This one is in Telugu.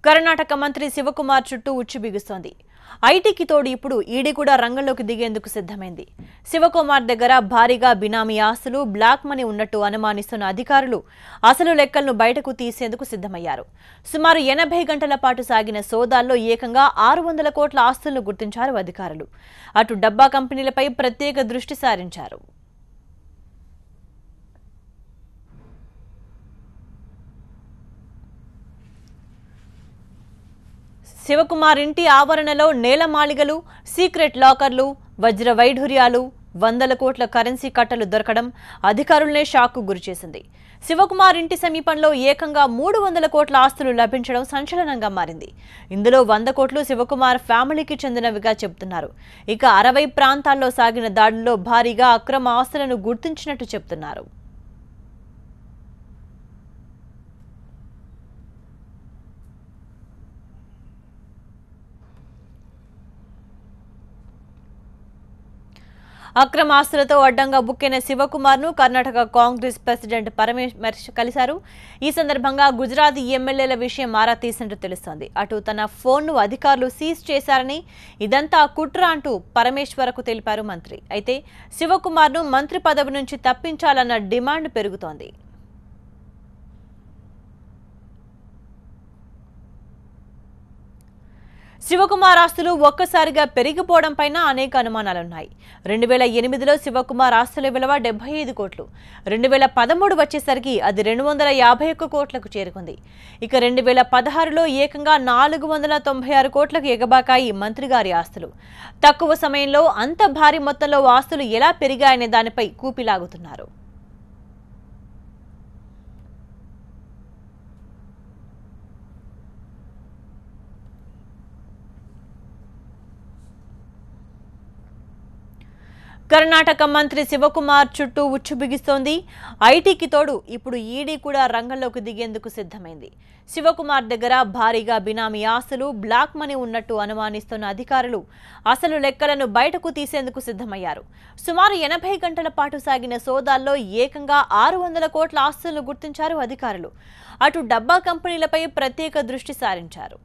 కర్ణాటక మంత్రి శివకుమార్ చుట్టూ ఉచ్చు బిగుస్తోంది. ఐటీకి తోడు ఇప్పుడు ఈడీ కూడా రంగంలోకి దిగేందుకు సిద్ధమైంది. శివకుమార్ దగ్గర భారీగా బినామీ ఆస్తులు, బ్లాక్ మనీ ఉన్నట్టు అనుమానిస్తున్న అధికారులు అసలు లెక్కలను బయటకు తీసేందుకు సిద్ధమయ్యారు. సుమారు 80 గంటల పాటు సాగిన సోదాల్లో ఏకంగా 600 కోట్ల ఆస్తులను గుర్తించారు అధికారులు. అటు డబ్బా కంపెనీలపై ప్రత్యేక దృష్టి సారించారు. శివకుమార్ ఇంటి ఆవరణలో నేలమాళిగలు, సీక్రెట్ లాకర్లు, వజ్ర వైఢూర్యాలు, 100 కోట్ల కరెన్సీ కట్టలు దొరకడం అధికారులనే షాక్కు గురిచేసింది. శివకుమార్ ఇంటి సమీపంలో ఏకంగా 300 కోట్ల ఆస్తులు లభించడం సంచలనంగా మారింది. ఇందులో 100 కోట్లు శివకుమార్ ఫ్యామిలీకి చెందినవిగా చెబుతున్నారు. ఇక 60 ప్రాంతాల్లో సాగిన దాడుల్లో భారీగా అక్రమ ఆస్తులను గుర్తించినట్టు చెబుతున్నారు. అక్రమ ఆస్తులతో అడ్డంగా బుక్కైన శివకుమార్ ను కర్ణాటక కాంగ్రెస్ ప్రెసిడెంట్ పరమేశ్వర్ కలిశారు. ఈ సందర్భంగా గుజరాత్ ఎమ్మెల్యేల విషయం ఆరా తీసినట్టు తెలుస్తోంది. అటు తన ఫోన్ను అధికారులు సీజ్ చేశారని, ఇదంతా కుట్ర అంటూ పరమేశ్వరకు తెలిపారు మంత్రి. అయితే శివకుమార్ ను మంత్రి పదవి నుంచి తప్పించాలన్న డిమాండ్ పెరుగుతోంది. శివకుమార్ ఆస్తులు ఒక్కసారిగా పెరిగిపోవడం పైన అనేక అనుమానాలున్నాయి. 2008లో శివకుమార్ ఆస్తుల విలువ 75 కోట్లు. 2013 వచ్చేసరికి అది 251 కోట్లకు చేరుకుంది. ఇక 2016లో ఏకంగా 496 కోట్లకు ఎగబాకాయి మంత్రి గారి ఆస్తులు. తక్కువ సమయంలో అంత భారీ మొత్తంలో ఆస్తులు ఎలా పెరిగాయనే దానిపై కూపిలాగుతున్నారు. కర్ణాటక మంత్రి శివకుమార్ చుట్టూ ఉచ్చు బిగిస్తోంది. ఐటీకి తోడు ఇప్పుడు ఈడీ కూడా రంగంలోకి దిగేందుకు సిద్ధమైంది. శివకుమార్ దగ్గర భారీగా బినామీ ఆస్తులు, బ్లాక్ మనీ ఉన్నట్టు అనుమానిస్తున్న అధికారులు అసలు లెక్కలను బయటకు తీసేందుకు సిద్ధమయ్యారు. సుమారు 80 గంటల పాటు సాగిన సోదాల్లో ఏకంగా 600 కోట్ల ఆస్తులను గుర్తించారు అధికారులు. అటు డబ్బా కంపెనీలపై ప్రత్యేక దృష్టి సారించారు.